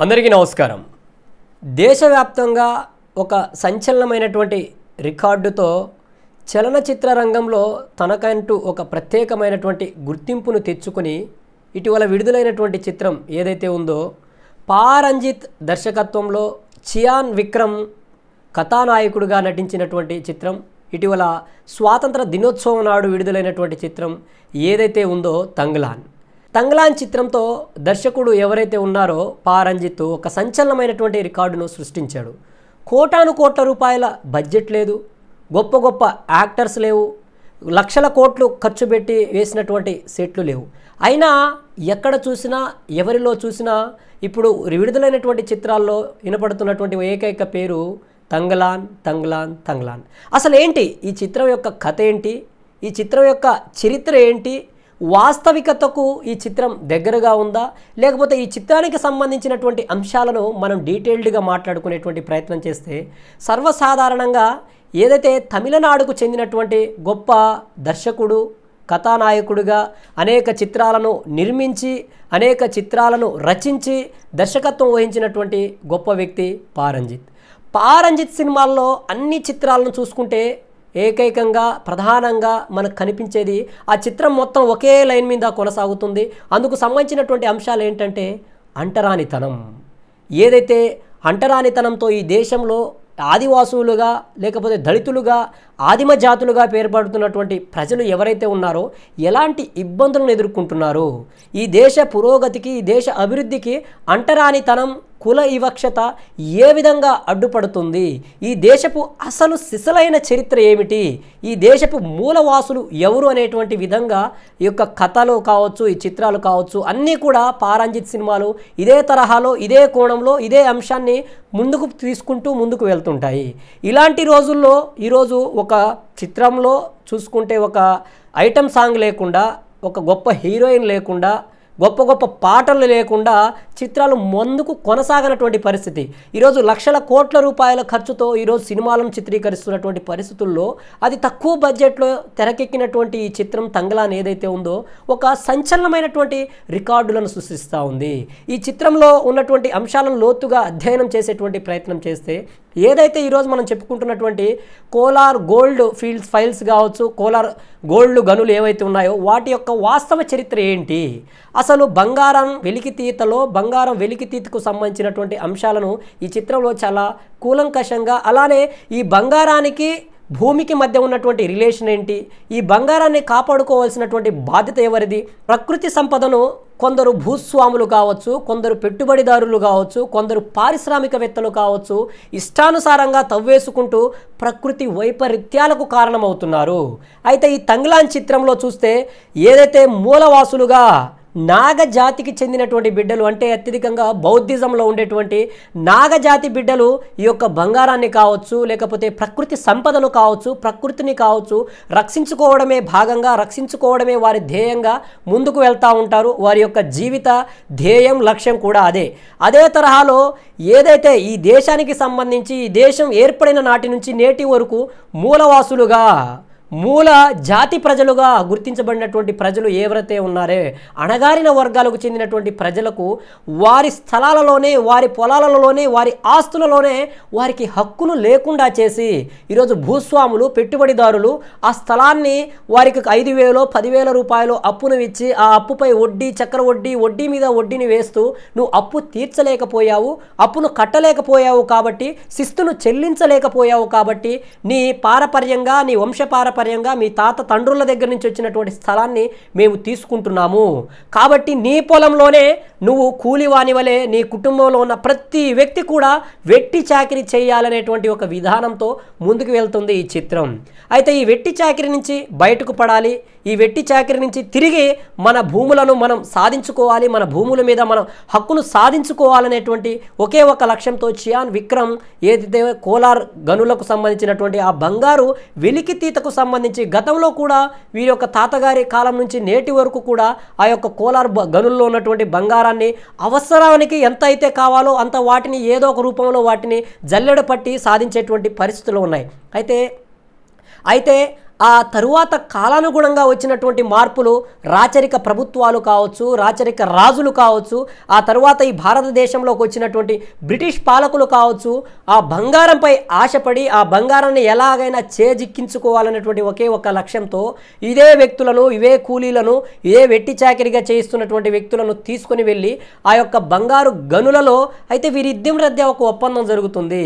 అందరికీ నమస్కారం. దేశవ్యాప్తంగా ఒక సంచలనమైనటువంటి రికార్డుతో చలనచిత్ర రంగంలో తనకంటూ ఒక ప్రత్యేకమైనటువంటి గుర్తింపును తెచ్చుకొని ఇటీవల విడుదలైనటువంటి చిత్రం ఏదైతే ఉందో పా రంజిత్ దర్శకత్వంలో చియాన్ విక్రమ్ కథానాయకుడిగా నటించినటువంటి చిత్రం, ఇటీవల స్వాతంత్ర దినోత్సవం నాడు విడుదలైనటువంటి చిత్రం ఏదైతే ఉందో తంగ్లాన్ చిత్రంతో దర్శకుడు ఎవరైతే ఉన్నారో పా రంజిత్ ఒక సంచలనమైనటువంటి రికార్డును సృష్టించాడు. కోటాను కోట్ల రూపాయల బడ్జెట్ లేదు, గొప్ప గొప్ప యాక్టర్స్ లేవు, లక్షల కోట్లు ఖర్చు పెట్టి వేసినటువంటి సెట్లు లేవు. అయినా ఎక్కడ చూసినా ఎవరిలో చూసినా ఇప్పుడు విడుదలైనటువంటి చిత్రాల్లో వినపడుతున్నటువంటి ఏకైక పేరు తంగ్లాన్. అసలు ఏంటి ఈ చిత్రం యొక్క కథ ఏంటి, ఈ చిత్రం యొక్క చరిత్ర ఏంటి, వాస్తవికతకు ఈ చిత్రం దగ్గరగా ఉందా, లేకపోతే ఈ చిత్రానికి సంబంధించినటువంటి అంశాలను మనం డీటెయిల్డ్గా మాట్లాడుకునేటువంటి ప్రయత్నం చేస్తే, సర్వసాధారణంగా ఏదైతే తమిళనాడుకు చెందినటువంటి గొప్ప దర్శకుడు కథానాయకుడిగా అనేక చిత్రాలను నిర్మించి అనేక చిత్రాలను రచించి దర్శకత్వం వహించినటువంటి గొప్ప వ్యక్తి పా రంజిత్ సినిమాల్లో అన్ని చిత్రాలను చూసుకుంటే ఏకైకంగా ప్రధానంగా మనకు కనిపించేది ఆ చిత్రం మొత్తం ఒకే లైన్ మీద కొనసాగుతుంది. అందుకు సంబంధించినటువంటి అంశాలు ఏంటంటే అంటరానితనం. ఏదైతే అంటరానితనంతో ఈ దేశంలో ఆదివాసులుగా లేకపోతే దళితులుగా ఆదిమ జాతులుగా పేర్పడుతున్నటువంటి ప్రజలు ఎవరైతే ఉన్నారో ఎలాంటి ఇబ్బందులను ఎదుర్కొంటున్నారో, ఈ దేశ పురోగతికి ఈ దేశ అభివృద్ధికి అంటరానితనం కుల వివక్షత ఏ విధంగా అడ్డుపడుతుంది, ఈ దేశపు అసలు సిసలైన చరిత్ర ఏమిటి, ఈ దేశపు మూలవాసులు ఎవరు అనేటువంటి విధంగా ఈ యొక్క కథలు కావచ్చు, ఈ చిత్రాలు కావచ్చు, అన్నీ కూడా పా రంజిత్ సినిమాలు ఇదే తరహాలో ఇదే కోణంలో ఇదే అంశాన్ని ముందుకు తీసుకుంటూ ముందుకు వెళ్తుంటాయి. ఇలాంటి రోజుల్లో ఈరోజు ఒక చిత్రంలో చూసుకుంటే ఒక ఐటమ్ సాంగ్ లేకుండా, ఒక గొప్ప హీరోయిన్ లేకుండా, గొప్ప గొప్ప పాటలు లేకుండా చిత్రాలు ముందుకు కొనసాగనటువంటి పరిస్థితి. ఈరోజు లక్షల కోట్ల రూపాయల ఖర్చుతో ఈరోజు సినిమాలను చిత్రీకరిస్తున్నటువంటి పరిస్థితుల్లో అతి తక్కువ బడ్జెట్లో తెరకెక్కినటువంటి ఈ చిత్రం తంగ్లాన్ ఏదైతే ఉందో ఒక సంచలనమైనటువంటి రికార్డులను సృష్టిస్తూ ఉంది. ఈ చిత్రంలో ఉన్నటువంటి అంశాలను లోతుగా అధ్యయనం చేసేటువంటి ప్రయత్నం చేస్తే ఏదైతే ఈరోజు మనం చెప్పుకుంటున్నటువంటి కోలార్ గోల్డ్ ఫైల్స్ కావచ్చు, కోలార్ గోల్డ్ గనులు ఏవైతే ఉన్నాయో వాటి యొక్క వాస్తవ చరిత్ర ఏంటి, అసలు బంగారం వెలికితీతకు సంబంధించినటువంటి అంశాలను ఈ చిత్రంలో చాలా కూలంకషంగా, అలానే ఈ బంగారానికి భూమికి మధ్య ఉన్నటువంటి రిలేషన్ ఏంటి, ఈ బంగారాన్ని కాపాడుకోవాల్సినటువంటి బాధ్యత ఎవరిది, ప్రకృతి సంపదను కొందరు భూస్వాములు కావచ్చు, కొందరు పెట్టుబడిదారులు కావచ్చు, కొందరు పారిశ్రామికవేత్తలు కావచ్చు ఇష్టానుసారంగా తవ్వేసుకుంటూ ప్రకృతి వైపరీత్యాలకు కారణమవుతున్నారు. అయితే ఈ తంగ్లాన్ చిత్రంలో చూస్తే ఏదైతే మూలవాసులుగా నాగజాతికి చెందినటువంటి బిడ్డలు, అంటే అత్యధికంగా బౌద్ధిజంలో ఉండేటువంటి నాగజాతి బిడ్డలు ఈ యొక్క బంగారాన్ని కావచ్చు, లేకపోతే ప్రకృతి సంపదను కావచ్చు, ప్రకృతిని కావచ్చు రక్షించుకోవడమే భాగంగా, రక్షించుకోవడమే వారి ధ్యేయంగా ముందుకు వెళ్తూ ఉంటారు. వారి యొక్క జీవిత ధ్యేయం లక్ష్యం కూడా అదే తరహాలో ఏదైతే ఈ దేశానికి సంబంధించి ఈ దేశం ఏర్పడిన నాటి నుంచి నేటి వరకు మూలవాసులుగా మూల జాతి ప్రజలుగా గుర్తించబడినటువంటి ప్రజలు ఎవరైతే ఉన్నారే అణగారిన వర్గాలకు చెందినటువంటి ప్రజలకు వారి స్థలాలలోనే, వారి పొలాలలోనే, వారి ఆస్తులలోనే వారికి హక్కును లేకుండా చేసి ఈరోజు భూస్వాములు పెట్టుబడిదారులు ఆ స్థలాన్ని వారికి 5,000 10,000 రూపాయలు అప్పును ఇచ్చి ఆ అప్పుపై వడ్డీ, చక్ర వడ్డీ, వడ్డీ మీద వడ్డీని వేస్తూ నువ్వు అప్పు తీర్చలేకపోయావు, అప్పును కట్టలేకపోయావు కాబట్టి, శిస్తును చెల్లించలేకపోయావు కాబట్టి నీ పారపర్యంగా, నీ వంశపారపర్యంగా మీ తాత తండ్రుల దగ్గర నుంచి వచ్చినటువంటి స్థలాన్ని మేము తీసుకుంటున్నాము. కాబట్టి నీ పొలంలోనే నువ్వు కూలివాని వలె నీ కుటుంబంలో ఉన్న ప్రతి వ్యక్తి కూడా వెట్టి చాకిరీ చేయాలనేటువంటి ఒక విధానంతో ముందుకు వెళ్తుంది ఈ చిత్రం. అయితే ఈ వెట్టి చాకిరీ నుంచి బయటకు పడాలి, ఈ వెట్టి చాకిరీ నుంచి తిరిగి మన భూములను మనం సాధించుకోవాలి, మన భూముల మీద మనం హక్కును సాధించుకోవాలనేటువంటి ఒకే ఒక లక్ష్యంతో చియాన్ విక్రమ్ ఏదైతే కోలార్ గనులకు సంబంధించినటువంటి ఆ బంగారు వెలికితీతకు సంబంధించి గతంలో కూడా వీరి యొక్క తాతగారి కాలం నుంచి నేటి వరకు కూడా ఆ యొక్క కోలార్ గనుల్లో ఉన్నటువంటి బంగారాన్ని అవసరానికి ఎంత అయితే కావాలో అంత వాటిని ఏదో ఒక రూపంలో వాటిని జల్లెడ పట్టి సాధించేటువంటి పరిస్థితులు ఉన్నాయి. అయితే ఆ తరువాత కాలానుగుణంగా వచ్చినటువంటి మార్పులు రాచరిక ప్రభుత్వాలు కావచ్చు, రాచరిక రాజులు కావచ్చు, ఆ తరువాత ఈ భారతదేశంలోకి వచ్చినటువంటి బ్రిటిష్ పాలకులు కావచ్చు, ఆ బంగారంపై ఆశపడి ఆ బంగారాన్ని ఎలాగైనా చేజిక్కించుకోవాలనేటువంటి ఒకే ఒక లక్ష్యంతో ఇదే వ్యక్తులను, ఇవే కూలీలను, ఇదే వెట్టి చాకిరిగా చేయిస్తున్నటువంటి వ్యక్తులను తీసుకొని వెళ్ళి ఆ యొక్క బంగారు గనులలో అయితే వీరిద్దరి మధ్య ఒక ఒప్పందం జరుగుతుంది.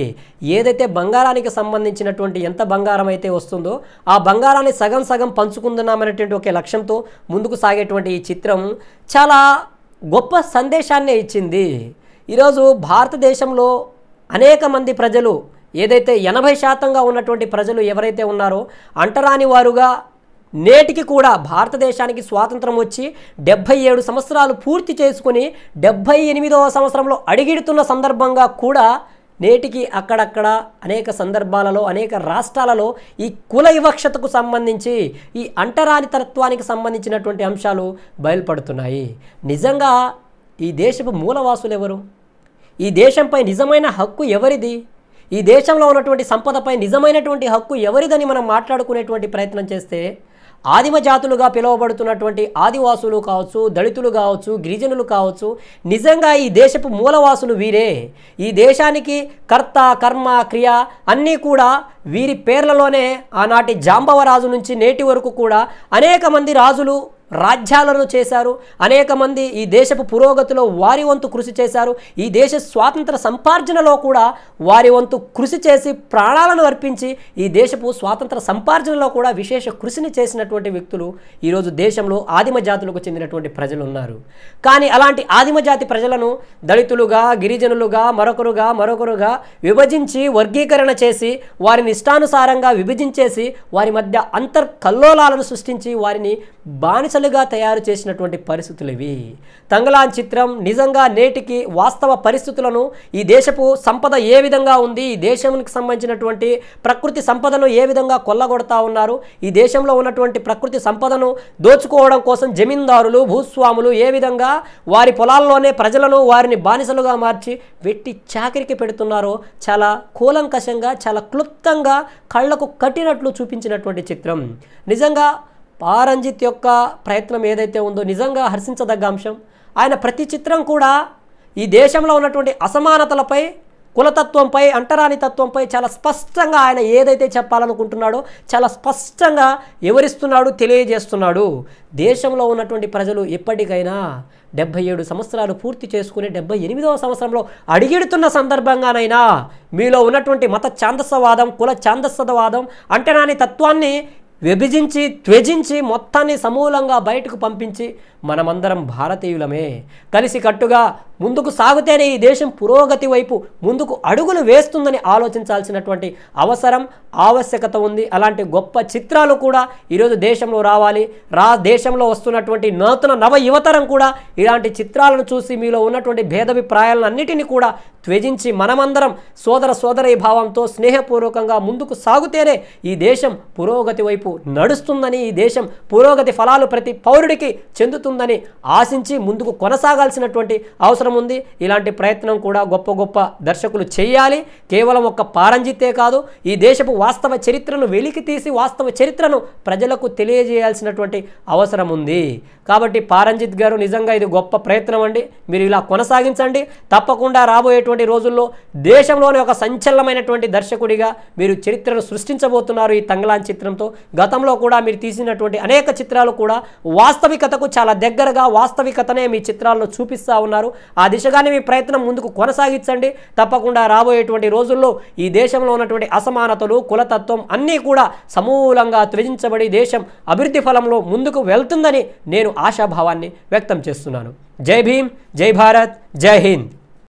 ఏదైతే బంగారానికి సంబంధించినటువంటి ఎంత బంగారం అయితే వస్తుందో ఆ బంగారాన్ని సగం సగం పంచుకుందామనేటువంటి ఒక లక్ష్యంతో ముందుకు సాగేటువంటి ఈ చిత్రం చాలా గొప్ప సందేశాన్ని ఇచ్చింది. ఈరోజు భారతదేశంలో అనేక మంది ప్రజలు ఏదైతే 80% ఉన్నటువంటి ప్రజలు ఎవరైతే ఉన్నారో అంటరాని వారుగా నేటికి కూడా భారతదేశానికి స్వాతంత్రం వచ్చి 77 సంవత్సరాలు పూర్తి చేసుకుని 78వ సంవత్సరంలో అడుగిడుతున్న సందర్భంగా కూడా నేటికి అక్కడక్కడ అనేక సందర్భాలలో అనేక రాష్ట్రాలలో ఈ కుల వివక్షతకు సంబంధించి ఈ అంటరానితత్వానికి సంబంధించినటువంటి అంశాలు బయలుపడుతున్నాయి. నిజంగా ఈ దేశపు మూలవాసులు ఎవరు? ఈ దేశంపై నిజమైన హక్కు ఎవరిది? ఈ దేశంలో ఉన్నటువంటి సంపదపై నిజమైనటువంటి హక్కు ఎవరిదని మనం మాట్లాడుకునేటువంటి ప్రయత్నం చేస్తే ఆదిమ జాతులుగా పిలువబడుతున్నటువంటి ఆదివాసులు కావచ్చు, దళితులు కావచ్చు, గిరిజనులు కావచ్చు, నిజంగా ఈ దేశపు మూలవాసులు వీరే. ఈ దేశానికి కర్త, కర్మ, క్రియ అన్నీ కూడా వీరి పేర్లలోనే ఆనాటి జాంబవరాజు నుంచి నేటి వరకు కూడా అనేక మంది రాజులు రాజ్యాలను చేశారు. అనేక మంది ఈ దేశపు పురోగతిలో వారి వంతు కృషి చేశారు. ఈ దేశ స్వాతంత్ర సంపార్జనలో కూడా వారి వంతు కృషి చేసి ప్రాణాలను అర్పించి ఈ దేశపు స్వాతంత్ర సంపార్జనలో కూడా విశేష కృషిని చేసినటువంటి వ్యక్తులు ఈరోజు దేశంలో ఆదిమ జాతులకు చెందినటువంటి ప్రజలు ఉన్నారు. కానీ అలాంటి ఆదిమ జాతి ప్రజలను దళితులుగా, గిరిజనులుగా, మరొకరుగా విభజించి వర్గీకరణ చేసి వారిని ఇష్టానుసారంగా విభజించేసి వారి మధ్య అంతర్కల్లోలాలను సృష్టించి వారిని బానిసలుగా తయారు చేసినటువంటి పరిస్థితులు ఇవి. తంగలాన్ చిత్రం నిజంగా నేటికి వాస్తవ పరిస్థితులను, ఈ దేశపు సంపద ఏ విధంగా ఉంది, ఈ దేశానికి సంబంధించినటువంటి ప్రకృతి సంపదను ఏ విధంగా కొల్లగొడతా ఉన్నారు, ఈ దేశంలో ఉన్నటువంటి ప్రకృతి సంపదను దోచుకోవడం కోసం జమీందారులు, భూస్వాములు ఏ విధంగా వారి పొలాల్లోనే ప్రజలను వారిని బానిసలుగా మార్చి వెట్టి చాకిరికి పెడుతున్నారో చాలా కూలంకషంగా, చాలా క్లుప్తంగా కళ్ళకు కట్టినట్లు చూపించినటువంటి చిత్రం. నిజంగా పారంజిత్ యొక్క ప్రయత్నం ఏదైతే ఉందో నిజంగా హర్షించదగ్గ అంశం. ఆయన ప్రతి చిత్రం కూడా ఈ దేశంలో ఉన్నటువంటి అసమానతలపై, కులతత్వంపై, అంటరానితత్వంపై చాలా స్పష్టంగా ఆయన ఏదైతే చెప్పాలనుకుంటున్నాడో చాలా స్పష్టంగా వివరిస్తున్నాడు, తెలియజేస్తున్నాడు. దేశంలో ఉన్నటువంటి ప్రజలు ఎప్పటికైనా 77 సంవత్సరాలు పూర్తి చేసుకుని 78వ సంవత్సరంలో అడిగిడుతున్న సందర్భంగానైనా మీలో ఉన్నటువంటి మత ఛాందసవాదం, కుల ఛాందసవాదం, అంటరాని తత్వాన్ని విభజించి త్యజించి మొత్తాన్ని సమూలంగా బయటకు పంపించి మనమందరం భారతీయులమే, కలిసికట్టుగా ముందుకు సాగితేనే ఈ దేశం పురోగతి వైపు ముందుకు అడుగులు వేస్తుందని ఆలోచించాల్సినటువంటి అవసరం, ఆవశ్యకత ఉంది. అలాంటి గొప్ప చిత్రాలు కూడా ఈరోజు దేశంలో రావాలి. దేశంలో వస్తున్నటువంటి నూతన నవ యువతరం కూడా ఇలాంటి చిత్రాలను చూసి మీలో ఉన్నటువంటి భేదాభిప్రాయాలను అన్నిటినీ కూడా త్యజించి మనమందరం సోదరీ భావంతో స్నేహపూర్వకంగా ముందుకు సాగుతేనే ఈ దేశం పురోగతి వైపు నడుస్తుందని, ఈ దేశం పురోగతి ఫలాలు ప్రతి పౌరుడికి చెందుతుందని ఆశించి ముందుకు కొనసాగాల్సినటువంటి అవసరం ఉంది. ఇలాంటి ప్రయత్నం కూడా గొప్ప గొప్ప దర్శకులు చేయాలి. కేవలం ఒక్క పారంజితే కాదు, ఈ దేశపు వాస్తవ చరిత్రను వెలికి తీసి వాస్తవ చరిత్రను ప్రజలకు తెలియజేయాల్సినటువంటి అవసరం ఉంది. కాబట్టి పారంజిత్ గారు నిజంగా ఇది గొప్ప ప్రయత్నం అండి. మీరు ఇలా కొనసాగించండి. తప్పకుండా రాబోయేటువంటి రోజుల్లో దేశంలోని ఒక సంచలనమైనటువంటి దర్శకుడిగా మీరు చరిత్రను సృష్టించబోతున్నారు ఈ తంగలాన్ చిత్రంతో. గతంలో కూడా మీరు తీసినటువంటి అనేక చిత్రాలు కూడా వాస్తవికతకు చాలా దగ్గరగా వాస్తవికతనే మీ చిత్రాల్లో చూపిస్తూ ఉన్నారు. ఆ దిశగానే మీ ప్రయత్నం ముందుకు కొనసాగించండి. తప్పకుండా రాబోయేటువంటి రోజుల్లో ఈ దేశంలో ఉన్నటువంటి అసమానతలు, కులతత్వం అన్నీ కూడా సమూలంగా త్యజించబడి దేశం అభివృద్ధి ఫలంలో ముందుకు వెళ్తుందని నేను ఆశాభావాన్ని వ్యక్తం చేస్తున్నాను. జై భీమ్, జై భారత్, జై హింద్.